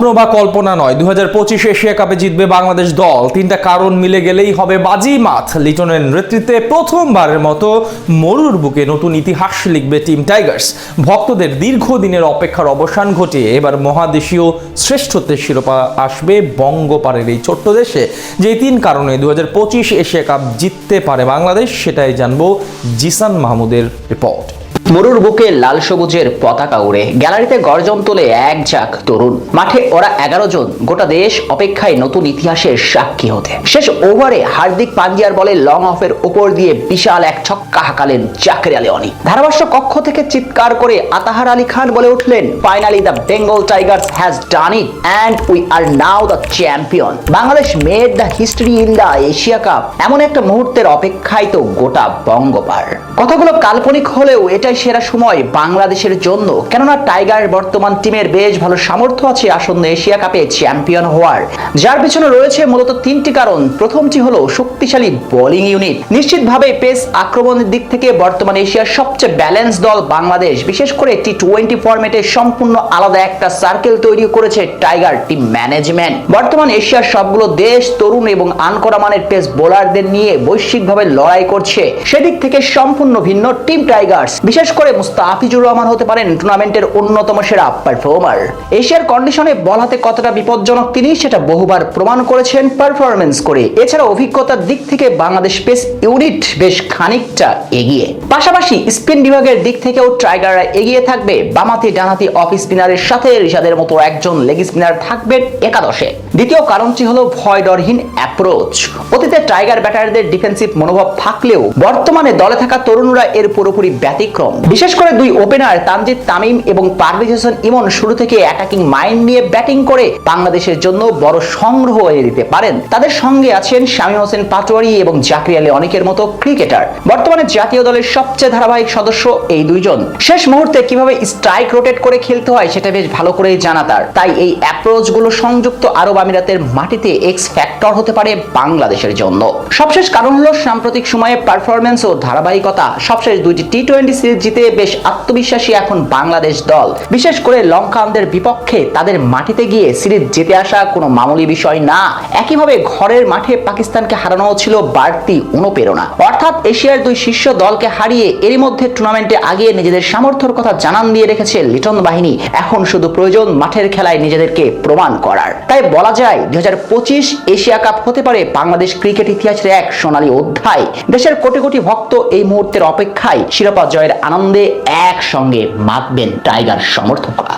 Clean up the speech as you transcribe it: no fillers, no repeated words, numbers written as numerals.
স্বপ্ন বা কল্পনা নয়, 2025 এশিয়া কাপে জিতবে বাংলাদেশ দল। তিনটা কারণ মিলে গেলেই হবে বাজিমাত। লিটনের নেতৃত্বে প্রথমবারের মতো মরুর বুকে নতুন ইতিহাস লিখবে টিম টাইগার্স। ভক্তদের দীর্ঘদিনের অপেক্ষার অবসান ঘটিয়ে এবার মহাদেশীয় শ্রেষ্ঠত্বের শিরোপা আসবে বঙ্গপাড়ের এই ছোট্ট দেশে। যে তিন কারণে 2025 এশিয়া কাপ জিততে পারে বাংলাদেশ, সেটাই জানবো জিসান মাহমুদের রিপোর্ট। মরুর বুকে লাল সবুজের পতাকা উড়ে গ্যালারিতে গর্জন তোলে এক ঝাঁক তরুণ। মাঠে ওরা 11 জন। গোটা দেশ অপেক্ষায় নতুন ইতিহাসের সাক্ষী হতে। শেষ ওভারে হার্দিক পান্ডিয়ার বলে লং অফের উপর দিয়ে বিশাল এক ছক্কা হাঁকালেন জাকের আলী অনি। ধারাভাষ্য কক্ষ থেকে চিৎকার করে আতাহার আলী খান বলে উঠলেন, finally the Bengal Tigers has done it and we are now the champion. Bangladesh made the history in the Asia cup. এমন একটা মুহূর্তের অপেক্ষায় তো গোটা বঙ্গপাড়। কথাগুলো কাল্পনিক হলেও এটাই সেরা সময় বাংলাদেশের জন্য, কেননা টাইগার বর্তমান টিমের বেশ ভালো সামর্থ্য আছে আসন্ন এশিয়া কাপে চ্যাম্পিয়ন হওয়ার, যার পিছনে রয়েছে মূলত তিনটি কারণ। প্রথমটি হলো শক্তিশালী বোলিং ইউনিট। নিশ্চিতভাবে পেস আক্রমণের দিক থেকে বর্তমান এশিয়ার সবচেয়ে ব্যালেন্স দল বাংলাদেশ। বিশেষ করে টি20 ফরম্যাটে সম্পূর্ণ আলাদা একটা সার্কেল তৈরি করেছে টাইগার টিম ম্যানেজমেন্ট। বর্তমান এশিয়ার সবগুলো দেশ তরুণ এবং আনকরা মানের পেস বোলারদের নিয়ে বৈশ্বিকভাবে লড়াই করছে। সেদিক থেকে সম্পূর্ণ ভিন্ন টিম টাইগার্স। বিশেষ করে মুস্তাফিজুর রহমান হতে পারেন টুর্নামেন্টের অন্যতম সেরা পারফর্মার। এশিয়ার কন্ডিশনে বল হাতে কতটা বিপজ্জনক তিনি, সেটা বহুবার প্রমাণ করেছেন পারফরম্যান্স করে। এছাড়া অভিজ্ঞতার দিক থেকে বাংলাদেশ পেস ইউনিট বেশ খানিকটা এগিয়ে। পাশাপাশি স্পিন বিভাগের দিক থেকেও টাইগাররা এগিয়ে থাকবে। বামাতি ডানহাতি অফ স্পিনারের সাথে ঋষাদের মতো একজন লেগ স্পিনার থাকবেন একাদশে। দ্বিতীয় কারণটি হলো ভয় ডরহীন অ্যাপ্রোচ। অতীতে টাইগার ব্যাটারদের ডিফেন্সিভ মনোভাব থাকলেও বর্তমানে দলে থাকা তরুণরা এর পুরোপুরি ব্যতিক্রম। বিশেষ করে দুই ওপেনার তানজিদ তামিম এবং পারভেজ হোসেন ইমন শুরু থেকে অ্যাটাকিং মাইন্ড নিয়ে ব্যাটিং করে বাংলাদেশের জন্য বড় সংগ্রহ এনে দিতে পারেন। তাদের সঙ্গে আছেন শামীম হোসেন পাটোয়ারি এবং জাকির আলী অনিকের মতো ক্রিকেটার। বর্তমানে জাতীয় দলের সবচেয়ে ধারাবাহিক সদস্য এই দুইজন। শেষ মুহূর্তে কিভাবে স্ট্রাইক রোটেট করে খেলতে হয় সেটা বেশ ভালো করেই জানা তার। তাই এই অ্যাপ্রোচ গুলো সংযুক্ত আরব আমিরাতের মাটিতে এক্স ফ্যাক্টর হতে পারে বাংলাদেশের জন্য। সবশেষ কারণ হলো সাম্প্রতিক সময়ে পারফরম্যান্স ও ধারাবাহিকতা। সবশেষ দুইটি টি20 সিরিজ জিতে বেশ আত্মবিশ্বাসী এখন বাংলাদেশ দল। বিশেষ করে লঙ্কানদের বিপক্ষে তাদের মাটিতে গিয়ে সিরিজ জিতে আসা কোনো মামুলি বিষয় না। একইভাবে ঘরের মাঠে পাকিস্তানকে হারানো ছিল বাড়তি অনুপ্রেরণা। অর্থাৎ এশিয়ার দুই শীর্ষ দলকে হারিয়ে এরই মধ্যে টুর্নামেন্টে আগিয়ে নিজেদের সামর্থ্যের কথা জানান দিয়ে রেখেছে লিটন বাহিনী। এখন শুধু প্রয়োজন মাঠের খেলায় নিজেদেরকে প্রমাণ করার। তাই বলা যায় 2025 এশিয়া কাপ হতে পারে বাংলাদেশ ক্রিকেট ইতিহাসের এক সোনালী অধ্যায়। দেশের কোটি কোটি ভক্ত এই মুহূর্তের অপেক্ষায় শিরোপা জয়ের আনন্দে একসঙ্গে মাতবেন টাইগার সমর্থকরা।